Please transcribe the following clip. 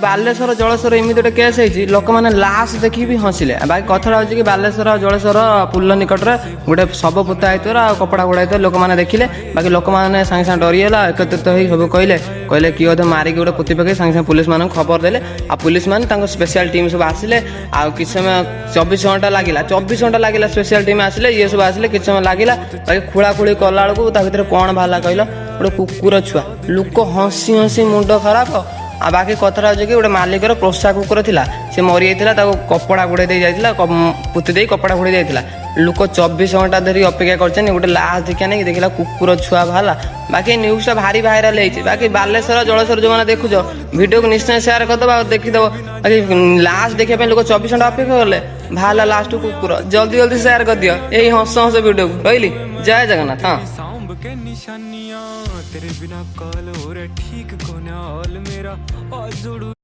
ବାଲେଶ୍ୱର ଜଳେଶ୍ୱର ଏମିତି ଗୋଟେ କେସ୍ ହେଇଛି ଲୋକମାନେ ଲାଶ ଦେଖିକି ବି ହସିଲେ। ବାକି କଥାଟା ହଉଛି କି ବାଲେଶ୍ୱର ଜଳେଶ୍ୱର ପୁଲ ନିକଟରେ ଗୋଟେ ଶବ ପୋତା ହେଇଥିବାର ଆଉ କପଡ଼ା ଘୋଡ଼ା ହେଇଥିବାର ଲୋକମାନେ ଦେଖିଲେ। ବାକି ଲୋକମାନେ ସାଙ୍ଗେ ସାଙ୍ଗେ ଡରିଗଲା ଏକତ୍ରିତ ହେଇ ସବୁ କହିଲେ କିଏ ବୋଧେ ମାରିକି ଗୋଟେ ପୋତି ପକେଇ ସାଙ୍ଗେ ସାଙ୍ଗେ ପୁଲିସ ମାନଙ୍କୁ ଖବର ଦେଲେ। ଆଉ ପୁଲିସ ମାନେ ତାଙ୍କ ସ୍ପେଶାଲ ଟିମ୍ ସବୁ ଆସିଲେ। ଆଉ କିଛି ସମୟ 24 ଘଣ୍ଟା ଲାଗିଲା ସ୍ପେଶାଲ ଟିମ୍ ଆସିଲେ ଇଏ ସବୁ ଆସିଲେ କିଛି ସମୟ ଲାଗିଲା। ବାକି ଖୋଳାଖୋଳି କଲା ବେଳକୁ ତା ଭିତରେ କ'ଣ ବାହାରିଲା କହିଲ ଗୋଟେ କୁକୁର ଛୁଆ। ଲୋକ ହସି ହସି ମୁଣ୍ଡ ଖରାପ। ଆଉ ବାକି କଥାଟା ହଉଛି କି ଗୋଟେ ମାଲିକର ପୋଷା କୁକୁର ଥିଲା ସେ ମରିଯାଇଥିଲା ତାକୁ କପଡ଼ା ଘୋଡ଼େଇ ଦେଇ ଯାଇଥିଲା ପୋତି ଦେଇ କପଡ଼ା ଘୋଡ଼େଇ ଯାଇଥିଲା। ଲୋକ 24 ଘଣ୍ଟା ଧରି ଅପେକ୍ଷା କରିଛନ୍ତି ଗୋଟେ ଲାଶ ଦେଖିବା ନେଇକି ଦେଖିଲା କୁକୁର ଛୁଆ ବାହାରିଲା। ବାକି ନ୍ୟୁଜ୍ଟା ଭାରି ଭାଇରାଲ ହେଇଛି। ବାକି ବାଲେଶ୍ୱର ଜଳେଶ୍ୱର ଯେଉଁମାନେ ଦେଖୁଛ ଭିଡ଼ିଓକୁ ନିଶ୍ଚୟ ସେୟାର କରିଦେବ ଆଉ ଦେଖିଦେବ। ବାକି ଲାଶ ଦେଖିବା ପାଇଁ ଲୋକ 24 ଘଣ୍ଟା ଅପେକ୍ଷା କଲେ ବାହାରିଲା ଲାଷ୍ଟକୁ କୁକୁର। ଜଲ୍ଦି ସେୟାର କରିଦିଅ ଏଇ ହସ ଭିଡ଼ିଓକୁ। ରହିଲି ଜୟ ଜଗନ୍ନାଥ। के निशानियां तेरे बिना कॉल हो रहा ठीक कोना ऑल मेरा और जुड़ू।